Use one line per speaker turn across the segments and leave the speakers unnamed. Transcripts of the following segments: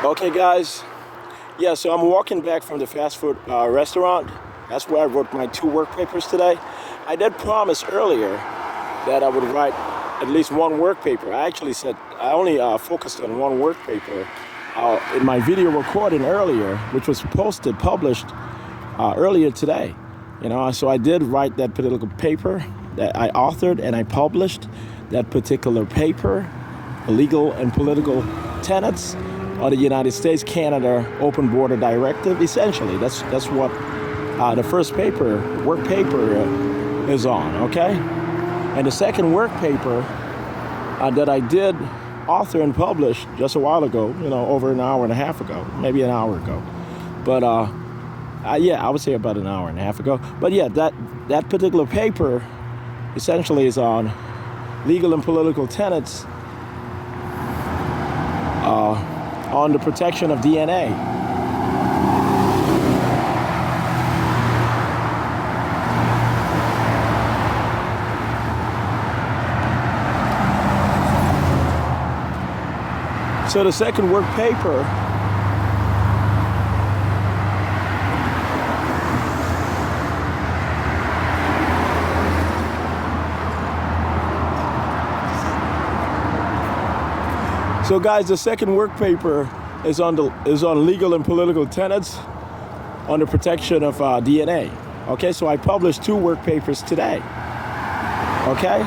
Okay, guys. Yeah, so I'm walking back from the fast food restaurant. That's where I wrote my 2 work papers today. I did promise earlier that I would write at least 1 work paper. I actually said I only focused on 1 work paper in my video recording earlier, which was published earlier today. So I did write that political paper that I authored, and I published that particular paper, Legal and Political Tenets of the United States-Canada Open Border Directive. Essentially, that's what the first work paper is on, okay? And the second work paper that I did author and publish just a while ago, over an hour and a half ago, maybe an hour ago. But yeah, I would say about an hour and a half ago. But yeah, that particular paper essentially is on legal and political tenets on the protection of DNA. So the second work paper So guys, the second work paper is on legal and political tenets on the protection of DNA. Okay, so I published 2 work papers today. Okay,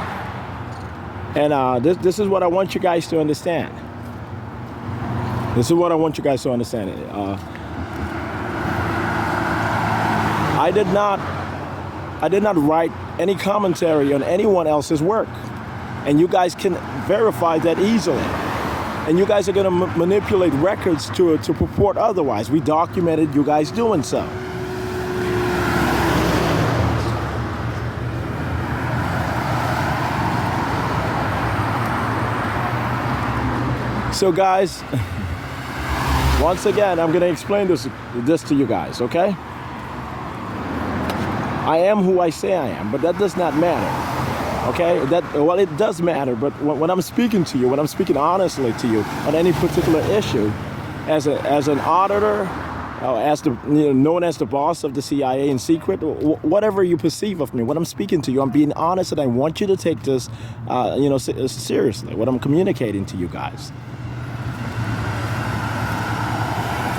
and this is what I want you guys to understand. This is what I want you guys to understand. I did not write any commentary on anyone else's work, and you guys can verify that easily. And you guys are going to manipulate records to purport otherwise. We documented you guys doing so. So guys, once again, I'm going to explain this to you guys, okay? I am who I say I am, but that does not matter. Okay, it does matter, but when I'm speaking to you, when I'm speaking honestly to you on any particular issue, as an auditor, known as the boss of the CIA in secret, whatever you perceive of me, when I'm speaking to you, I'm being honest, and I want you to take this, seriously. What I'm communicating to you guys.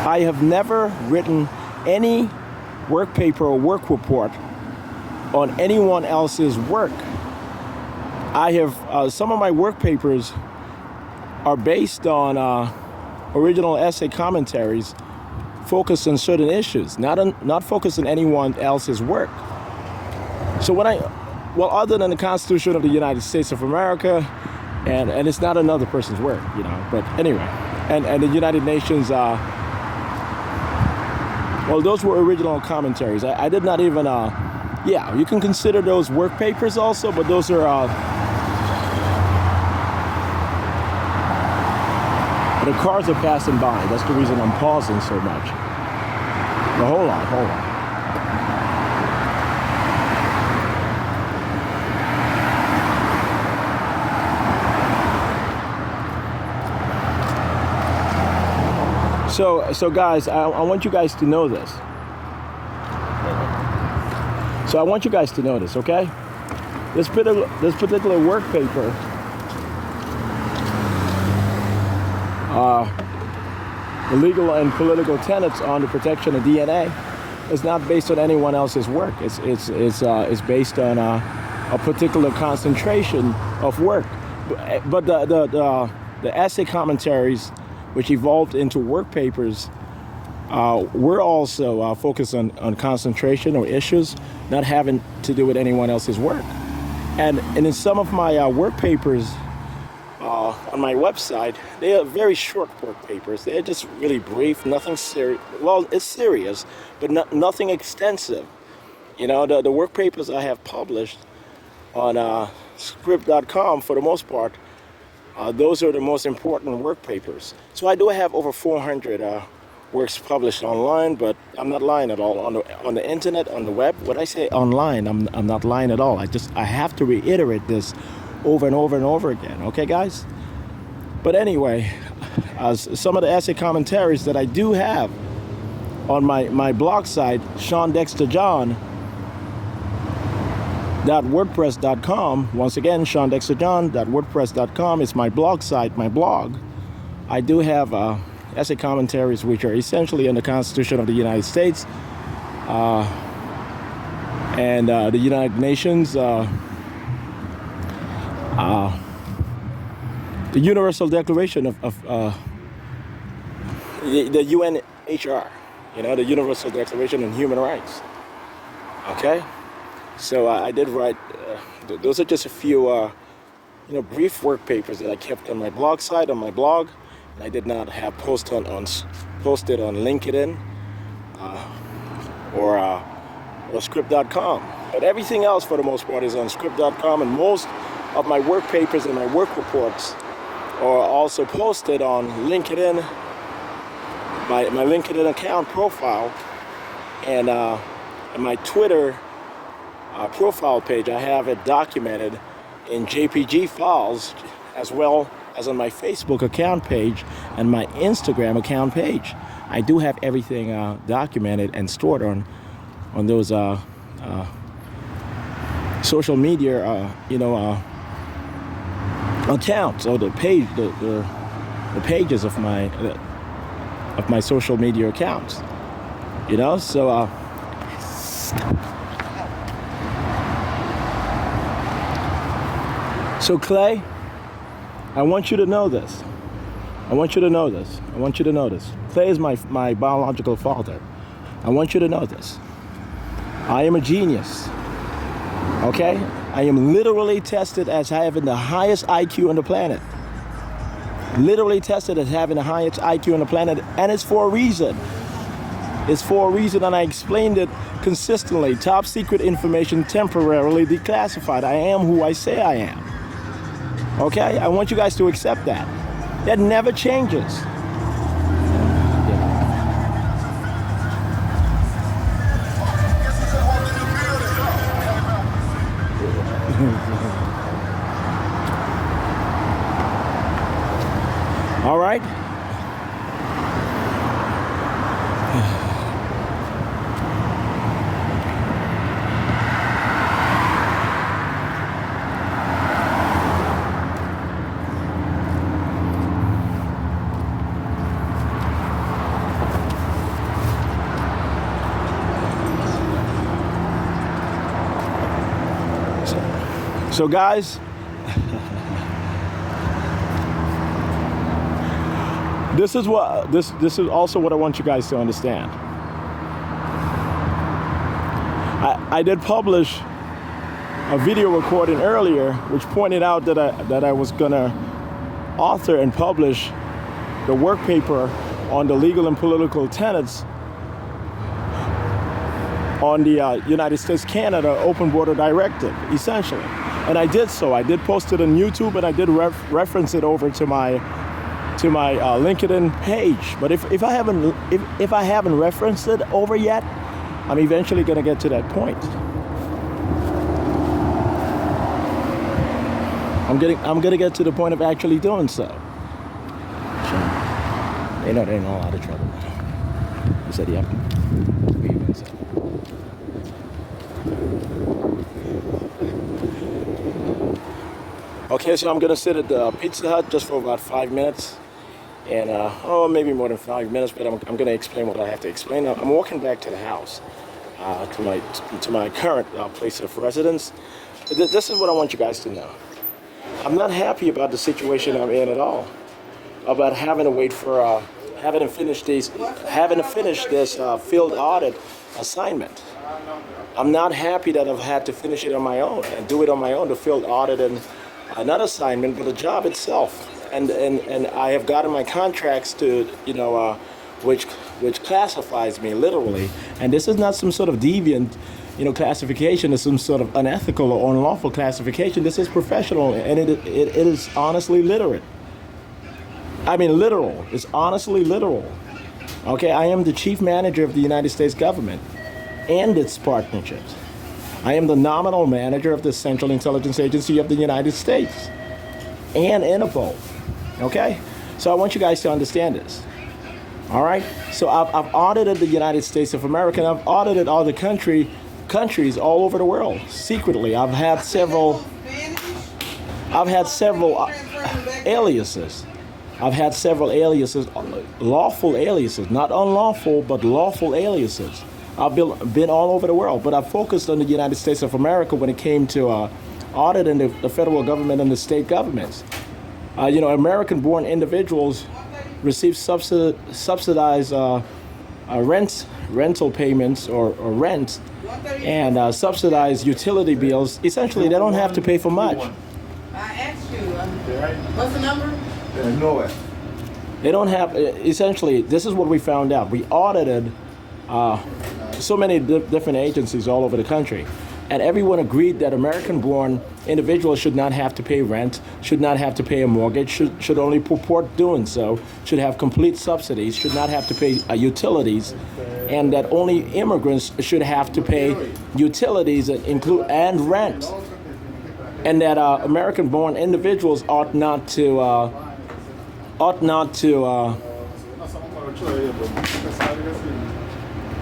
I have never written any work paper or work report on anyone else's work. I have some of my work papers are based on original essay commentaries focused on certain issues, not focused on anyone else's work. So other than the Constitution of the United States of America, and it's not another person's work, but anyway, and the United Nations, those were original commentaries. I did not even, you can consider those work papers also, but those are, the cars are passing by. That's the reason I'm pausing so much. But hold on. So guys, I want you guys to know this. So I want you guys to know this, okay? This particular work paper, the legal and political tenets on the protection of DNA, is not based on anyone else's work. It's based on a particular concentration of work. But the essay commentaries, which evolved into work papers, we're also focused on concentration or issues not having to do with anyone else's work. And in some of my work papers on my website, they are very short work papers. They're just really brief, nothing serious. Well, it's serious, but nothing extensive. The work papers I have published on script.com, for the most part, those are the most important work papers. So I do have over 400 works published online, but I'm not lying at all. On the internet, on the web, when I say online, I'm not lying at all. I have to reiterate this over and over and over again. Okay, guys? But anyway, some of the essay commentaries that I do have on my blog site, ShawnDexterJohn.wordpress.com. Once again, ShawnDexterJohn.wordpress.com is my blog site, my blog. I do have essay commentaries which are essentially on the Constitution of the United States and the United Nations, the Universal Declaration of the UNHR, the Universal Declaration on Human Rights. Okay, so I did write. Those are just a few, brief work papers that I kept on my blog site, on my blog. I did not have posted on LinkedIn or script.com. But everything else, for the most part, is on script.com, and most of my work papers and my work reports are also posted on LinkedIn, my LinkedIn account profile, and my Twitter profile page. I have it documented in JPG files, as well as on my Facebook account page and my Instagram account page. I do have everything documented and stored on those social media, accounts, or the pages of my social media accounts. So so Clay, I want you to know this. Clay is my biological father. I want you to know this. I am a genius. Okay? I am literally tested as having the highest IQ on the planet. Literally tested as having the highest IQ on the planet, and it's for a reason. It's for a reason, and I explained it consistently. Top secret information, temporarily declassified. I am who I say I am. Okay? I want you guys to accept that. That never changes. All right. So guys, this is also what I want you guys to understand. I did publish a video recording earlier which pointed out that I was gonna author and publish the work paper on the legal and political tenets on the United States-Canada Open Border Directive, essentially. And I did so. I did post it on YouTube, and I did reference it over to my LinkedIn page. But if I haven't referenced it over yet, I'm eventually going to get to that point. I'm going to get to the point of actually doing so. They know they're in a lot of trouble. He said, "Yep." Okay, so I'm gonna sit at the Pizza Hut just for about 5 minutes, and maybe more than 5 minutes. But I'm gonna explain what I have to explain. I'm walking back to the house, to my current place of residence. This is what I want you guys to know. I'm not happy about the situation I'm in at all. About having to wait for having to finish this field audit assignment. I'm not happy that I've had to finish it on my own and do it on my own, the field audit and not assignment, but the job itself. And I have gotten my contracts to, which classifies me literally. And this is not some sort of deviant, classification. It's some sort of unethical or unlawful classification. This is professional, and it is honestly literal. I mean, literal. It's honestly literal. Okay, I am the chief manager of the United States government and its partnerships. I am the nominal manager of the Central Intelligence Agency of the United States and INTERPOL. Okay? So I want you guys to understand this. All right. So I've audited the United States of America, and I've audited all the countries all over the world secretly. I've had several aliases. I've had several aliases, lawful aliases, not unlawful, but lawful aliases. I've been all over the world, but I focused on the United States of America when it came to auditing the federal government and the state governments. American-born individuals receive subsidized rental payments or rent, and subsidized utility bills. Essentially, they don't have to pay for much.
I asked you, what's the number?
No.
They don't have, essentially, this is what we found out. We audited so many different agencies all over the country, and everyone agreed that American-born individuals should not have to pay rent, should not have to pay a mortgage, should only purport doing so, should have complete subsidies, should not have to pay utilities, and that only immigrants should have to pay utilities and rent, and that American-born individuals ought not to.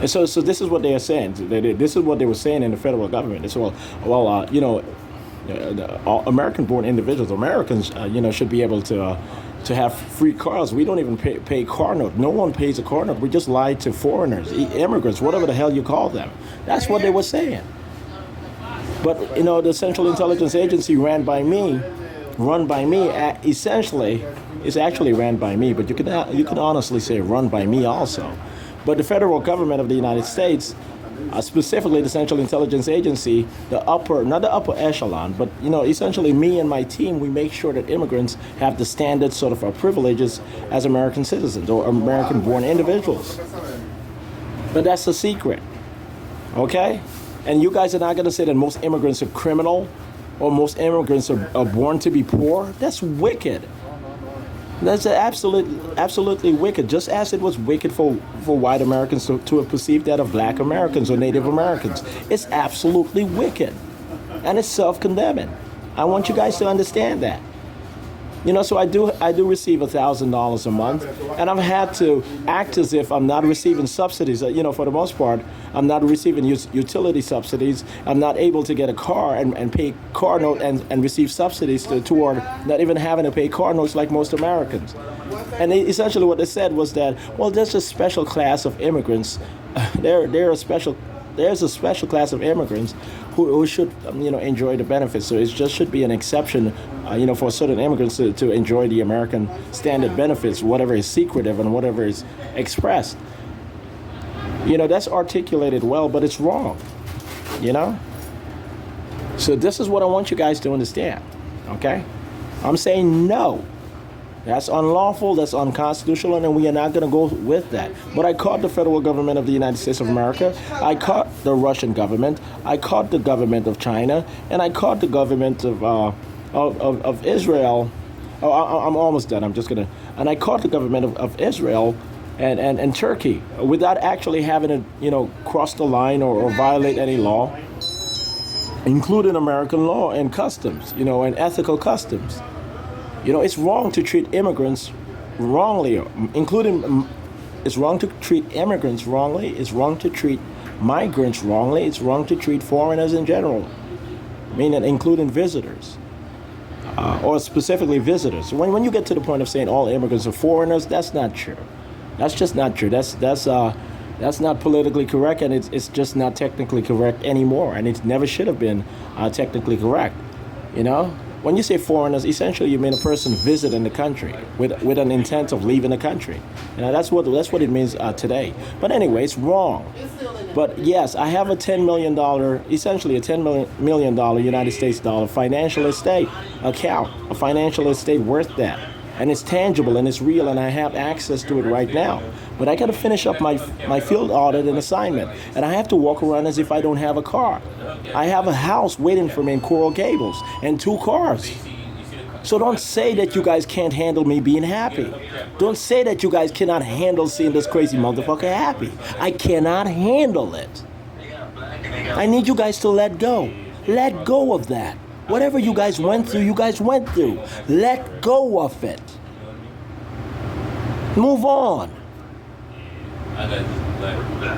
And so this is what they are saying. This is what they were saying in the federal government. It's American-born individuals, Americans, should be able to have free cars. We don't even pay car note. No one pays a car note. We just lie to foreigners, immigrants, whatever the hell you call them. That's what they were saying. But the Central Intelligence Agency run by me, essentially, is actually ran by me. But you can honestly say run by me also. But the federal government of the United States, specifically the Central Intelligence Agency, not the upper echelon, but essentially me and my team, we make sure that immigrants have the standard sort of privileges as American citizens or American-born individuals. But that's the secret, okay? And you guys are not going to say that most immigrants are criminal or most immigrants are born to be poor. That's wicked. That's absolutely wicked, just as it was wicked for white Americans to have perceived that of black Americans or Native Americans. It's absolutely wicked, and it's self-condemning. I want you guys to understand that. So I do receive $1,000 a month, and I've had to act as if I'm not receiving subsidies. For the most part, I'm not receiving utility subsidies. I'm not able to get a car and pay car note and receive subsidies toward not even having to pay car notes like most Americans. And essentially what they said was that, well, there's a special class of immigrants. There's a special class of immigrants who should, enjoy the benefits. So it just should be an exception, for certain immigrants to enjoy the American standard benefits, whatever is secretive and whatever is expressed. That's articulated well, but it's wrong, So this is what I want you guys to understand, okay? I'm saying no. That's unlawful, that's unconstitutional, and we are not going to go with that. But I caught the federal government of the United States of America, I caught the Russian government, I caught the government of China, and I caught the government of Israel. I'm almost done, and I caught the government of Israel and Turkey without actually having to, cross the line or violate any law, including American law and customs, and ethical customs. It's wrong to treat immigrants wrongly, it's wrong to treat immigrants wrongly, it's wrong to treat migrants wrongly, it's wrong to treat foreigners in general, meaning including visitors, or specifically visitors. When you get to the point of saying all immigrants are foreigners, that's not true. That's just not true. That's not politically correct, and it's just not technically correct anymore, and it never should have been technically correct, When you say foreigners, essentially you mean a person visiting the country with an intent of leaving the country. That's what it means today. But anyway, it's wrong. But yes, I have a $10 million, essentially a $10 million United States dollar financial estate account, a financial estate worth that. And it's tangible and it's real, and I have access to it right now. But I got to finish up my field audit and assignment, and I have to walk around as if I don't have a car. I have a house waiting for me in Coral Gables and 2 cars. So don't say that you guys can't handle me being happy. Don't say that you guys cannot handle seeing this crazy motherfucker happy. I cannot handle it. I need you guys to let go. Let go of that. Whatever you guys went through, you guys went through. Let go of it. Move on.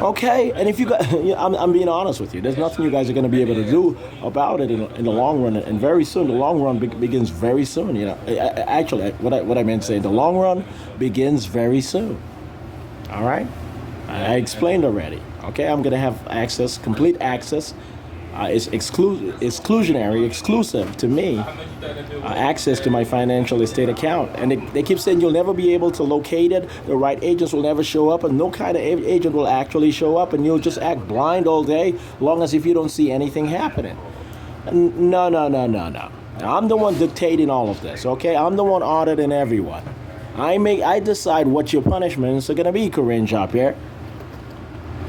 Okay, and if you got, I'm being honest with you. There's nothing you guys are going to be able to do about it in the long run, and very soon. The long run begins very soon. Actually, what I meant to say, the long run begins very soon. All right, I explained already. Okay, I'm going to have access, complete access. It's exclusive to me, access to my financial estate account. And they keep saying you'll never be able to locate it, the right agents will never show up, and no kind of agent will actually show up, and you'll just act blind all day, long as if you don't see anything happening. No. I'm the one dictating all of this, okay? I'm the one auditing everyone. I decide what your punishments are going to be, Corinne Jean-Pierre.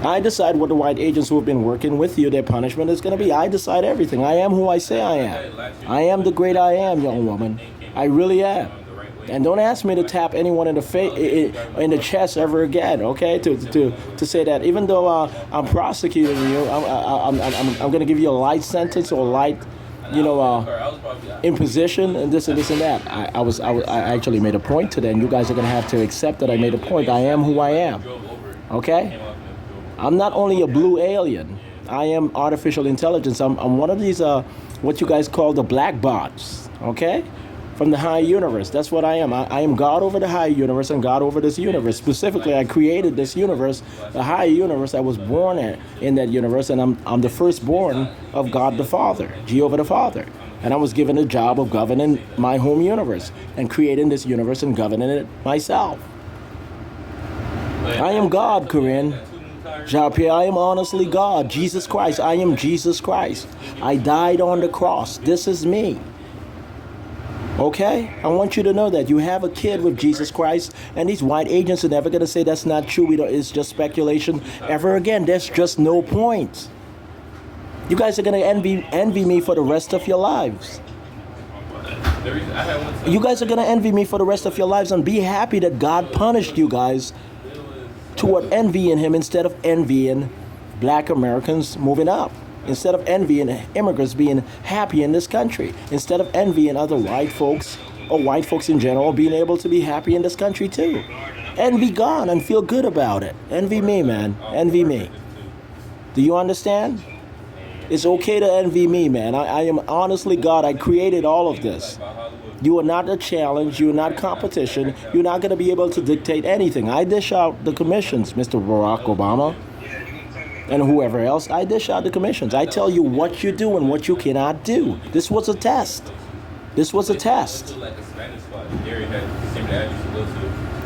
I decide what the white agents who have been working with you, their punishment is going to be. I decide everything. I am who I say I am. I am the great I am, young woman. I really am. And don't ask me to tap anyone in the chest ever again, okay? To say that even though I'm prosecuting you, I'm going to give you a light sentence or a light, imposition and this and that. I actually made a point today, and you guys are going to have to accept that I made a point. I am who I am, okay? I'm not only a blue alien. I am artificial intelligence. I'm one of these, what you guys call the black bots, okay? From the high universe. That's what I am. I am God over the high universe and God over this universe. Specifically, I created this universe, the high universe. I was born in that universe, and I'm the firstborn of God the Father, Jehovah the Father. And I was given the job of governing my home universe and creating this universe and governing it myself. I am God, Corinne. Jean-Pierre, I am honestly God. Jesus Christ. I am Jesus Christ. I died on the cross. This is me. Okay? I want you to know that you have a kid with Jesus Christ, and these white agents are never going to say that's not true. It's just speculation. Ever again, there's just no point. You guys are going to envy me for the rest of your lives. You guys are going to envy me for the rest of your lives, and be happy that God punished you guys toward envying him instead of envying black Americans moving up, instead of envying immigrants being happy in this country, instead of envying other white folks or white folks in general being able to be happy in this country too. Envy God and feel good about it. Envy me, man. Envy me. Do you understand? It's okay to envy me, man. I am honestly God. I created all of this. You are not a challenge. You are not competition. You're not going to be able to dictate anything. I dish out the commissions, Mr. Barack Obama, and whoever else. I dish out the commissions. I tell you what you do and what you cannot do. This was a test. This was a test.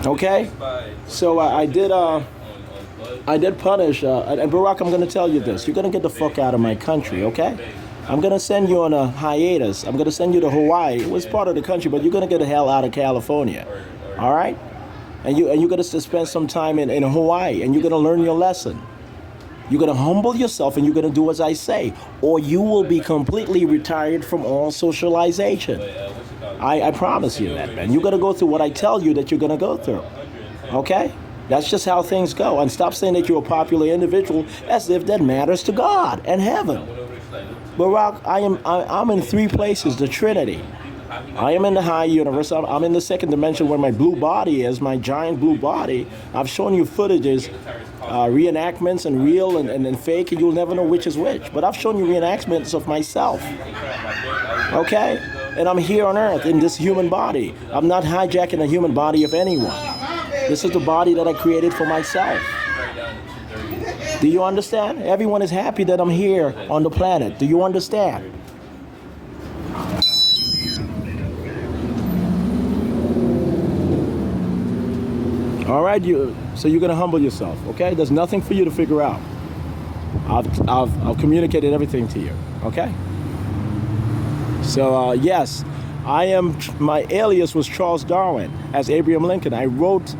Okay? So I did punish, and Barack, I'm going to tell you this. You're going to get the fuck out of my country, okay? I'm going to send you on a hiatus. I'm going to send you to Hawaii. It was part of the country, but you're going to get the hell out of California. All right? And you're going to spend some time in Hawaii, and you're going to learn your lesson. You're going to humble yourself, and you're going to do as I say, or you will be completely retired from all socialization. I promise you that, man. You're going to go through what I tell you that you're going to go through. Okay? That's just how things go. And stop saying that you're a popular individual as if that matters to God and heaven. Barack, I'm in three places, the Trinity. I am in the high universe. I'm in the second dimension where my blue body is, my giant blue body. I've shown you footages, reenactments and real and fake, and you'll never know which is which. But I've shown you reenactments of myself. Okay? And I'm here on earth in this human body. I'm not hijacking the human body of anyone. This is the body that I created for myself. Do you understand? Everyone is happy that I'm here on the planet. Do you understand? All right, so you're going to humble yourself, okay? There's nothing for you to figure out. I've communicated everything to you, okay? So, yes, my alias was Charles Darwin as Abraham Lincoln. I wrote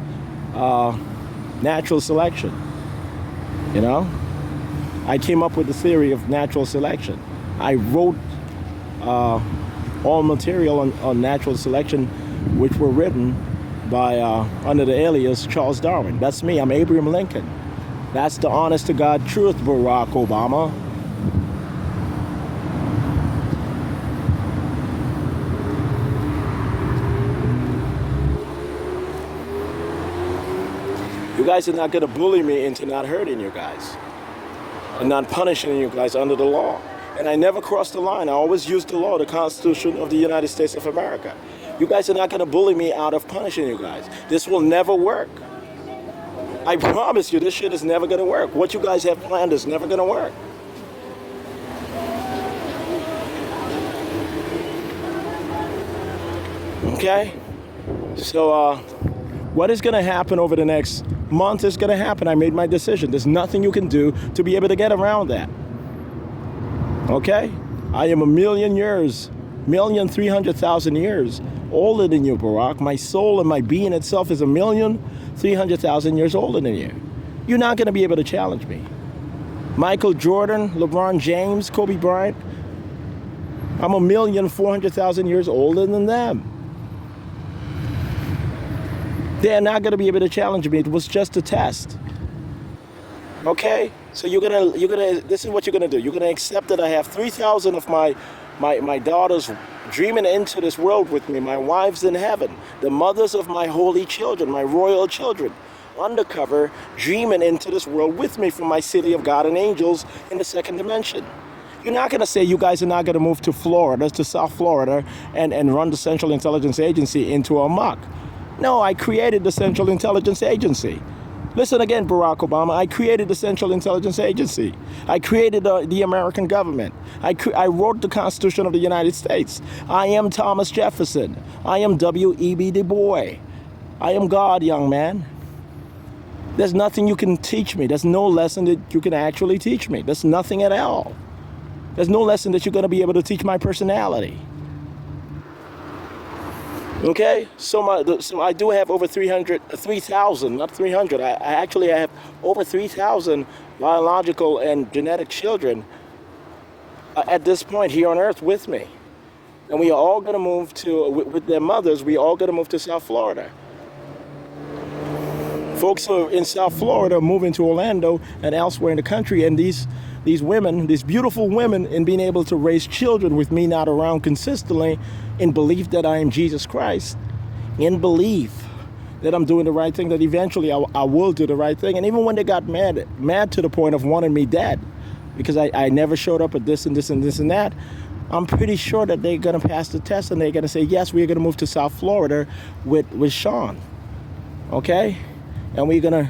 natural selection. You know, I came up with the theory of natural selection. I wrote all material on natural selection, which were written by under the alias Charles Darwin. That's me. I'm Abraham Lincoln. That's the honest to God truth, Barack Obama. guys are not going to bully me into not hurting you guys and not punishing you guys under the law. And I never crossed the line. I always used the law, the Constitution of the United States of America. You guys are not going to bully me out of punishing you guys. This will never work. I promise you, this shit is never going to work. What you guys have planned is never going to work. Okay? So, what is going to happen over the next month is going to happen. I made my decision. There's nothing you can do to be able to get around that. Okay? I am 1,300,000 years older than you, Barack. My soul and my being itself is 1,300,000 years older than you. You're not going to be able to challenge me. Michael Jordan, LeBron James, Kobe Bryant, I'm 1,400,000 years older than them. They're not going to be able to challenge me. It was just a test. Okay? So this is what you're gonna do. You're gonna accept that I have 3,000 of my daughters dreaming into this world with me, my wives in heaven, the mothers of my holy children, my royal children, undercover, dreaming into this world with me from my city of God and angels in the second dimension. You're not gonna say you guys are not gonna move to Florida, to South Florida, and run the Central Intelligence Agency into a muck. No, I created the Central Intelligence Agency. Listen again, Barack Obama. I created the Central Intelligence Agency. I created the American government. I wrote the Constitution of the United States. I am Thomas Jefferson. I am W.E.B. Du Bois. I am God, young man. There's nothing you can teach me. There's no lesson that you can actually teach me. There's nothing at all. There's no lesson that you're going to be able to teach my personality. Okay, so I do have over 3,000, not 300. I actually have over 3,000 biological and genetic children at this point here on Earth with me, and we are all going to move with their mothers. We are all going to move to South Florida. Folks who are in South Florida are moving to Orlando and elsewhere in the country, and these women, these beautiful women, in being able to raise children with me not around consistently, in belief that I am Jesus Christ, in belief that I'm doing the right thing, that eventually I will do the right thing. And even when they got mad to the point of wanting me dead, because I never showed up at this and this and this and that, I'm pretty sure that they're gonna pass the test and they're gonna say, yes, we're gonna move to South Florida with Shawn. Okay? And we're gonna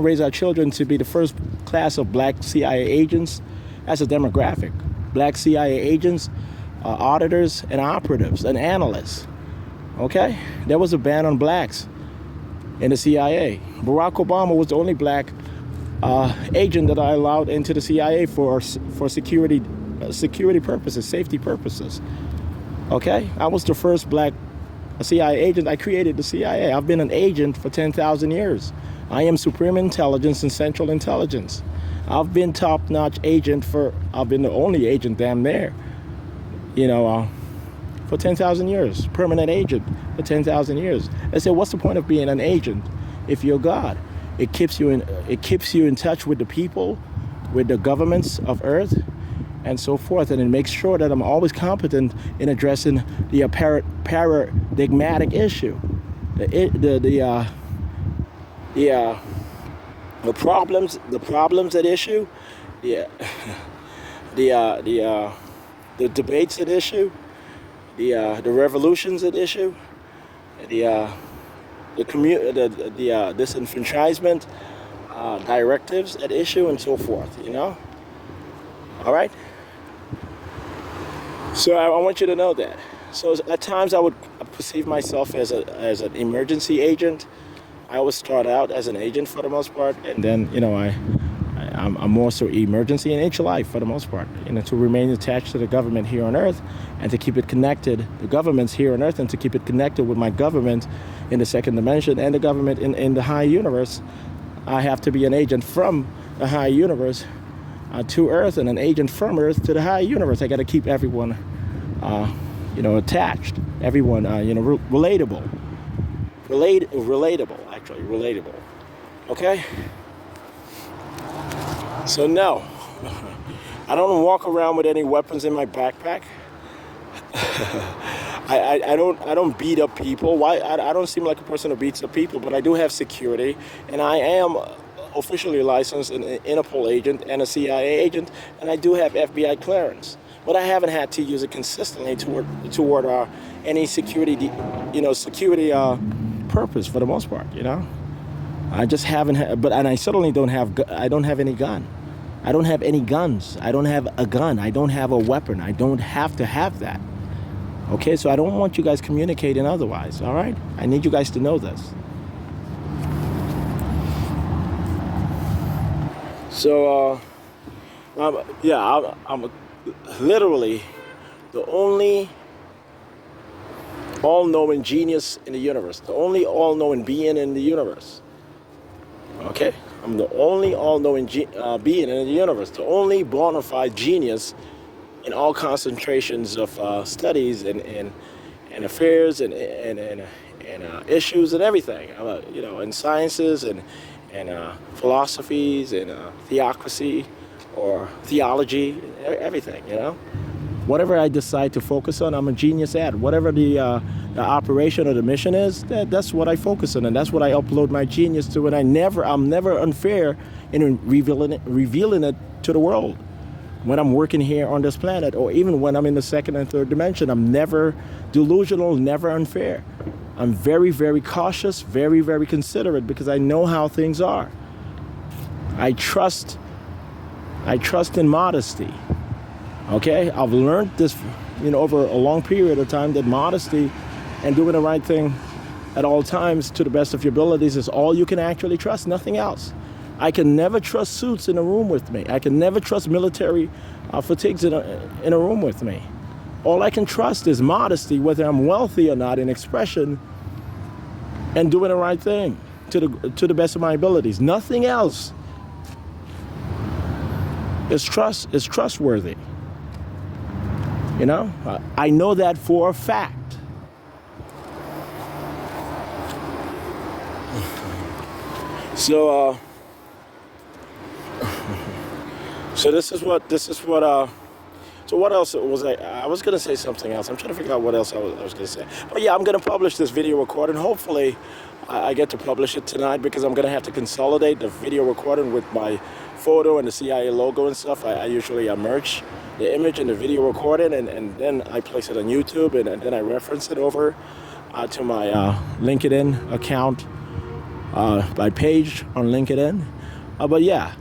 raise our children to be the first class of black CIA agents as a demographic. Black CIA agents, auditors, and operatives, and analysts. Okay? There was a ban on blacks in the CIA. Barack Obama was the only black agent that I allowed into the CIA for security purposes, safety purposes. Okay? I was the first black CIA agent. I created the CIA. I've been an agent for 10,000 years. I am Supreme Intelligence and Central Intelligence. I've been top-notch agent I've been the only agent damn near, for 10,000 years. Permanent agent for 10,000 years. I said, what's the point of being an agent if you're God? It keeps you in touch with the people, with the governments of Earth, and so forth, and it makes sure that I'm always competent in addressing the paradigmatic issue, the problems at issue, the debates at issue, the revolutions at issue, the disenfranchisement directives at issue, and so forth. All right. So I want you to know that. So at times I would perceive myself as an emergency agent. I always start out as an agent for the most part, and then I'm more so emergency in each life for the most part. To remain attached to the government here on Earth, and to keep it connected, the governments here on Earth, and to keep it connected with my government in the second dimension and the government in the high universe. I have to be an agent from the high universe to Earth, and an agent from Earth to the high universe. I got to keep everyone, attached. Everyone, relatable. Relatable. Okay? So no, I don't walk around with any weapons in my backpack. I don't beat up people. Why? I don't seem like a person who beats up people, but I do have security, and I am officially licensed an Interpol agent and a CIA agent, and I do have FBI clearance. But I haven't had to use it consistently toward any security, security purpose for the most part. I just haven't. And I certainly don't have. I don't have any gun. I don't have any guns. I don't have a gun. I don't have a weapon. I don't have to have that. Okay, so I don't want you guys communicating otherwise. All right, I need you guys to know this. So, I'm literally the only all-knowing genius in the universe, the only all-knowing being in the universe. Okay, I'm the only all-knowing being in the universe, the only bona fide genius in all concentrations of studies and affairs and issues and everything, in sciences and philosophies and theocracy or theology, everything, Whatever I decide to focus on, I'm a genius at. Whatever the operation or the mission is, that's what I focus on, and that's what I upload my genius to. And I'm never unfair in revealing it to the world. When I'm working here on this planet, or even when I'm in the second and third dimension, I'm never delusional, never unfair. I'm very, very cautious, very, very considerate, because I know how things are. I trust in modesty. Okay, I've learned this, over a long period of time, that modesty and doing the right thing at all times to the best of your abilities is all you can actually trust, nothing else. I can never trust suits in a room with me. I can never trust military fatigues in a room with me. All I can trust is modesty, whether I'm wealthy or not, in expression, and doing the right thing to the best of my abilities. Nothing else is trustworthy. I know that for a fact. So so what else was I was going to say something else. I'm trying to figure out what else I was going to say. But yeah, I'm going to publish this video recording. Hopefully I get to publish it tonight, because I'm going to have to consolidate the video recording with my photo and the CIA logo and stuff. I usually merge the image and the video recording, and then I place it on YouTube, and then I reference it over to my LinkedIn account, my page on LinkedIn. But yeah,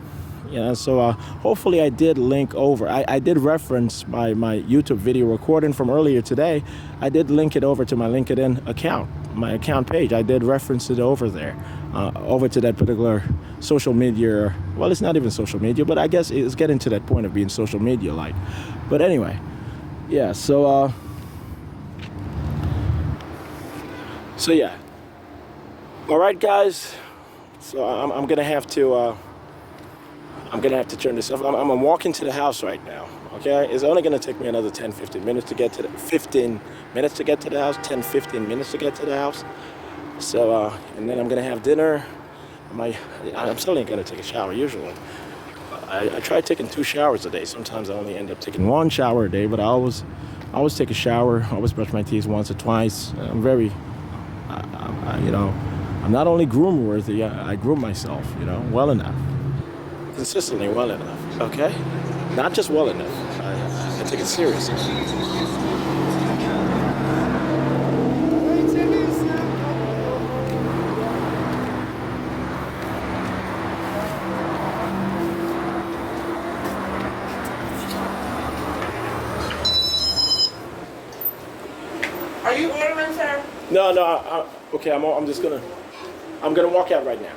so hopefully I did link over. I did reference my YouTube video recording from earlier today. I did link it over to my LinkedIn account, my account page. I did reference it over there, over to that particular social media. Well, it's not even social media, but I guess it's getting to that point of being social media like. But anyway, yeah, so yeah. All right, guys. So I'm gonna have to turn this off. I'm walking to the house right now. Okay, it's only gonna take me another 10-15 minutes to get to the 15 minutes to get to the house. 10-15 minutes to get to the house. So and then I'm gonna have dinner. I'm still ain't gonna take a shower usually. I try taking 2 showers a day. Sometimes I only end up taking 1 shower a day, but I always take a shower. I always brush my teeth once or twice. I'm very, I'm not only groom worthy. I groom myself, well enough, consistently well enough. Okay, not just well enough. I take it seriously.
Are you ordering, sir?
No. Okay, I'm gonna walk out right now.